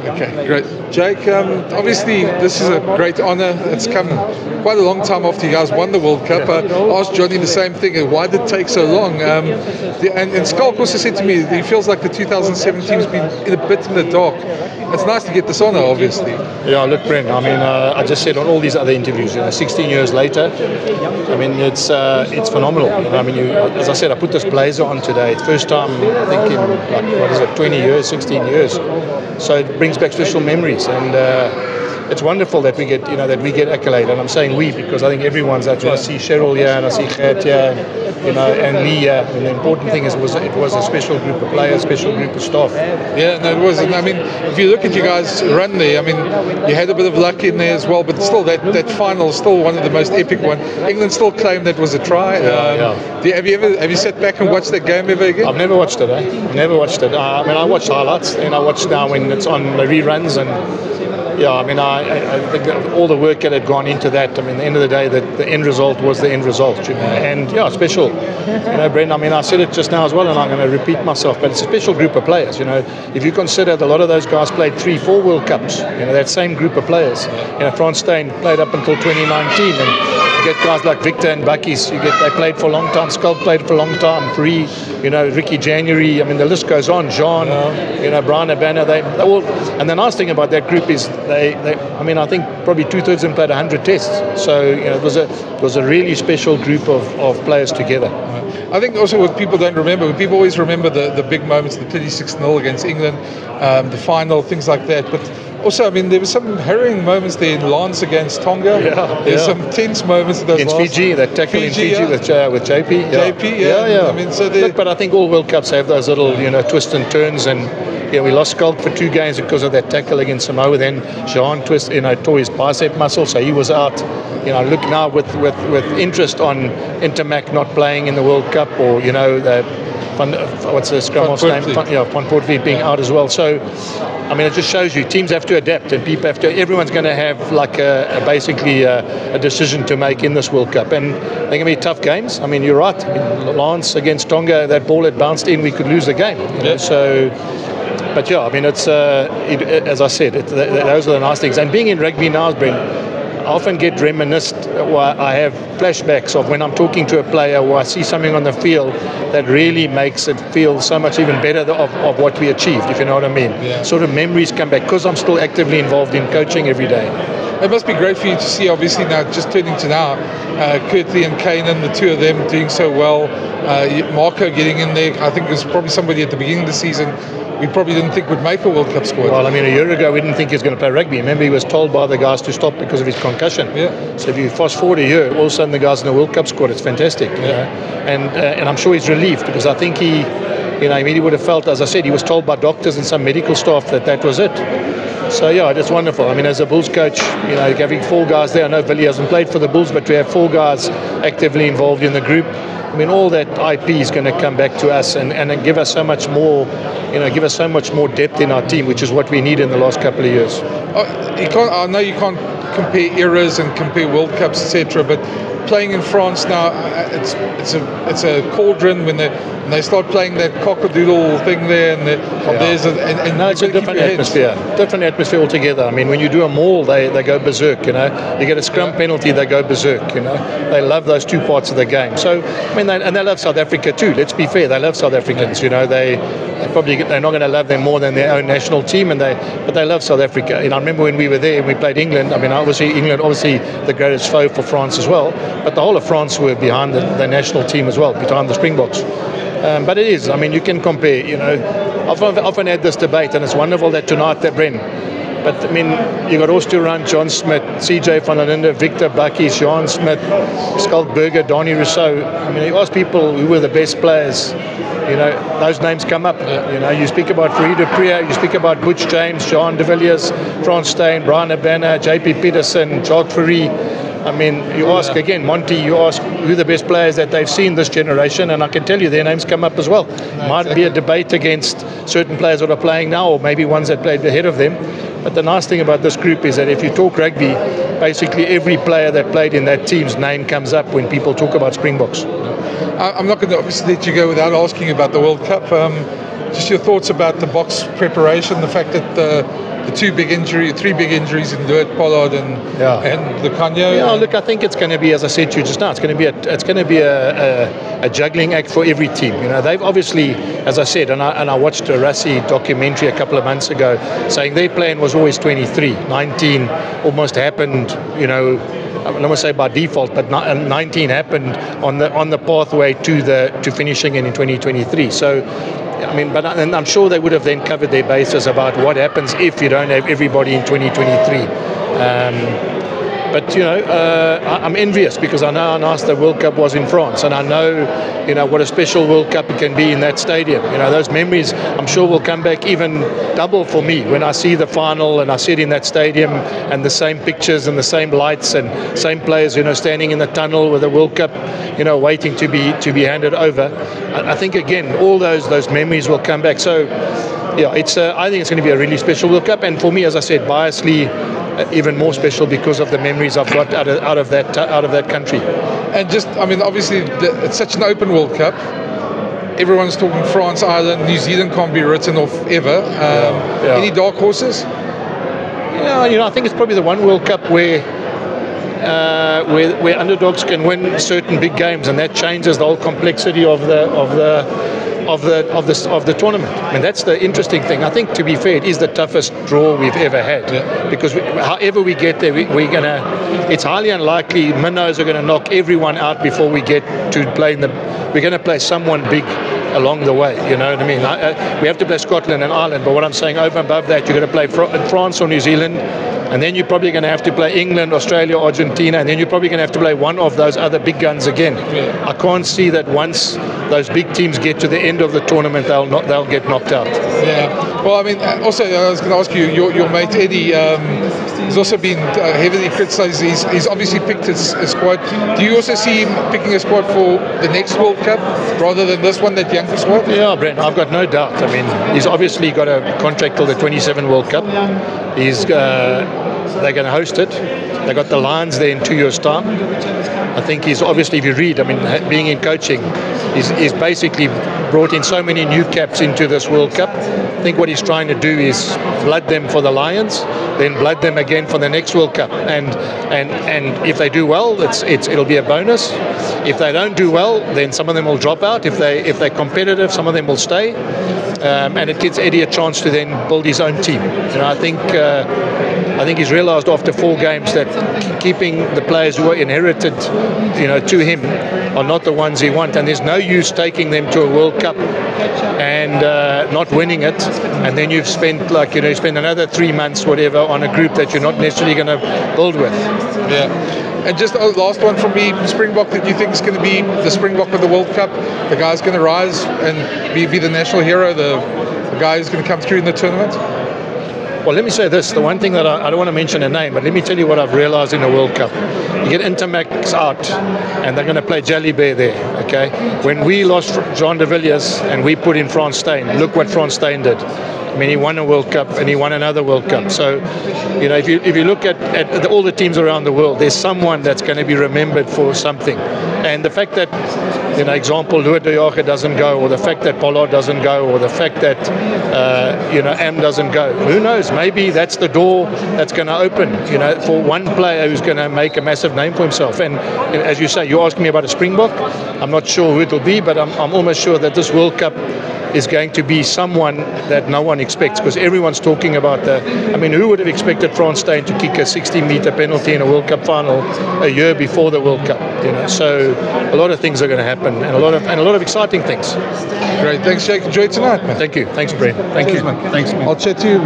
Okay, great. Jake, obviously this is a great honour. It's come quite a long time after you guys won the World Cup. I asked Johnny the same thing. Why did it take so long? And Skalk also said to me he feels like the 2007 team's been a bit in the dark. It's nice to get this honour, obviously. Yeah, look, Brent, I mean, I just said on all these other interviews, 16 years later, I mean, it's phenomenal. I mean, as I said, I put this blazer on today. It's first time, I think, in, like, 20 years, 16 years. So it brings back special memories, and it's wonderful that we get, accolade. And I'm saying we because I think everyone's out. I see Cheryl here, and I see Gert here, and me here. And the important thing is, it was a special group of players, special group of staff. Yeah, no, it was. And I mean, if you look at you guys' run there, I mean, you had a bit of luck in there as well, but still, that final is still one of the most epic ones. England still claimed that was a try. Have you sat back and watched that game ever again? I've never watched it. Never watched it. I mean, I watch highlights, and I watch now when it's on the reruns, and yeah, I mean, I think all the work that had gone into that. I mean, at the end of the day, the end result was the end result, and yeah, special. Brent, I mean, I said it just now as well, and I'm going to repeat myself, but it's a special group of players. If you consider that a lot of those guys played 3-4 World Cups, that same group of players. Frans Steyn played up until 2019, and you get guys like Victor and Bakkies. They played for a long time. Skalk played for a long time. Free, Ricky January. I mean, the list goes on. Jean, Brian Abana. They all. And the nice thing about that group is I mean, I think probably 2/3 of them played 100 tests. So it was a really special group of players together. I think also what people don't remember, people always remember the big moments, the 36-0 against England, the final, things like that. But also, I mean, there were some harrowing moments there in Lance against Tonga. There's some tense moments against Fiji. That tackle in Fiji with JP. Yeah. I mean, so look, but I think all World Cups have those little twists and turns, and we lost Skalk for 2 games because of that tackle against Samoa. Then Jean tore his bicep muscle, so he was out. Look now with interest on Intermac not playing in the World Cup, or what's the scrum half's name? Van Poortvliet being out as well. So, I mean, it just shows you teams have to adapt, and people have to. Everyone's going to have like basically a decision to make in this World Cup, and they're going to be tough games. I mean, you're right. I mean, Lance against Tonga, that ball had bounced in, we could lose the game. So. But yeah, I mean, it's as I said, those are the nice things. And being in rugby now, Brent, I often get reminisced. I have flashbacks of when I'm talking to a player, or I see something on the field that really makes it feel so much even better of what we achieved, if you know what I mean. Sort of memories come back because I'm still actively involved in coaching every day. It must be great for you to see, obviously, now, just turning to now, Kurtley and Kanan, the two of them doing so well. Marco getting in there, I think there's probably somebody at the beginning of the season we probably didn't think would make a World Cup squad. Well, I mean, a year ago we didn't think he was going to play rugby. Remember, he was told by the guys to stop because of his concussion. So if you fast forward a year, all of a sudden the guy's in the World Cup squad. It's fantastic. And I'm sure he's relieved, because I think he immediately would have felt, as I said, he was told by doctors and some medical staff that was it. So yeah, it's wonderful. I mean, as a Bulls coach, having 4 guys there. I know Billy hasn't played for the Bulls, but we have 4 guys actively involved in the group. I mean, all that IP is going to come back to us and give us so much more, give us so much more depth in our team, which is what we need in the last couple of years. I know you can't compare eras and compare World Cups, etc., but playing in France now, it's a cauldron when they start playing that cock-a-doodle thing there, and no, it's a different atmosphere. Different atmosphere altogether. I mean, when you do a maul, they go berserk. You get a scrum penalty, they go berserk. They love those 2 parts of the game. So I mean, they love South Africa too. Let's be fair, they love South Africans. They're not going to love them more than their own national team, but they love South Africa. I remember when we were there and we played England. I mean, England obviously the greatest foe for France as well, but the whole of France were behind the national team as well, behind the Springboks. But it is, I mean, you can compare. I've often had this debate, and it's wonderful that tonight they're Bren. But I mean, you got Oosterrand, John Smith, CJ van der Linde, Victor Bakkies, Jean Smith, Skalk Burger, Donnie Rousseau. I mean, you ask people who were the best players, those names come up. You speak about Fourie de Priya, you speak about Butch James, Jean de Villiers, Frans Steyn, Brian Abana, JP Peterson, Jacques Fourie. I mean, you ask again, Monty, you ask who the best players that they've seen this generation, and I can tell you their names come up as well. Might be a debate against certain players that are playing now, or maybe ones that played ahead of them. But the nice thing about this group is that if you talk rugby, basically every player that played in that team's name comes up when people talk about Springboks. I'm not going to obviously let you go without asking about the World Cup. just your thoughts about the Bok's preparation, the fact that the three big injuries in Duet, Pollard and Lucanio. Yeah, look, I think it's going to be, as I said to you just now, it's going to be a juggling act for every team. You know, they've obviously, as I said, and I watched a Rassi documentary a couple of months ago, saying their plan was always 23, 19 almost happened. You know, I don't want to say by default, but 19 happened on the pathway to finishing in 2023. So, I mean, and I'm sure they would have then covered their bases about what happens if you don't have everybody in 2023. But, you know, I'm envious because I know how nice the World Cup was in France, and I know, you know, what a special World Cup it can be in that stadium. You know, those memories, I'm sure, will come back even double for me when I see the final and I sit in that stadium and the same pictures and the same lights and same players, you know, standing in the tunnel with the World Cup, you know, waiting to be handed over. I think, again, all those memories will come back. So, yeah, I think it's going to be a really special World Cup, and for me, as I said, biasly, even more special because of the memories I've got out of that country. And just, I mean, obviously, it's such an open World Cup. Everyone's talking France, Ireland, New Zealand can't be written off ever. Any dark horses? Yeah, you know, I think it's probably the one World Cup where underdogs can win certain big games, and that changes the whole complexity of the tournament. I mean, that's the interesting thing. I think, to be fair, it is the toughest draw we've ever had, because however we get there, it's highly unlikely minnows are going to knock everyone out before we get to playing we're going to play someone big along the way, you know what I mean? We have to play Scotland and Ireland, but what I'm saying, over and above that, you're going to play France or New Zealand, and then you're probably going to have to play England, Australia, Argentina, and then you're probably going to have to play one of those other big guns again. Yeah. I can't see that once those big teams get to the end of the tournament, they'll get knocked out. Yeah. Well, I mean, also, I was going to ask you, your mate Eddie, he's also been heavily criticised. He's obviously picked his squad. Do you also see him picking a squad for the next World Cup rather than this one, that younger squad? Yeah, Brent, I've got no doubt. I mean, he's obviously got a contract till the 27 World Cup. They're going to host it. They got the Lions there in 2 years' time. I think he's obviously, if you read, I mean, being in coaching, he's basically brought in so many new caps into this World Cup. I think what he's trying to do is blood them for the Lions, then blood them again for the next World Cup. And if they do well, it'll be a bonus. If they don't do well, then some of them will drop out. If they're competitive, some of them will stay. And it gives Eddie a chance to then build his own team. You know, I think he's realised after 4 games that keeping the players who are inherited, you know, to him are not the ones he wants, and there's no use taking them to a World Cup and not winning it, and then you've spent you spend another 3 months whatever on a group that you're not necessarily going to build with. Yeah. And just a last one from me, Springbok, that you think is going to be the Springbok of the World Cup, the guy's going to rise and be the national hero, the guy who's going to come through in the tournament? Well, let me say this. The one thing that I don't want to mention a name, but let me tell you what I've realised in the World Cup. You get Intermax out, and they're going to play Jelly Bear there, okay? When we lost Jean de Villiers and we put in Frans Steyn, look what Frans Steyn did. I mean, he won a World Cup and he won another World Cup. So, you know, if you look at all the teams around the world, there's someone that's going to be remembered for something. And the fact that, you know, example, Louis de Jager doesn't go, or the fact that Pollard doesn't go, or the fact that, Am doesn't go, who knows? Maybe that's the door that's going to open, you know, for one player who's going to make a massive name for himself. And as you say, you're asking me about a Springbok. I'm not sure who it'll be, but I'm almost sure that this World Cup is going to be someone that no one expects, because everyone's talking about who would have expected Frans Steyn to kick a 60-meter penalty in a World Cup final a year before the World Cup? You know, so a lot of things are going to happen, and a lot of exciting things. Great, thanks, Jake. Enjoy tonight, man. Thank you. Thanks, Brent. Thank you. Man. Thanks, man. I'll chat to you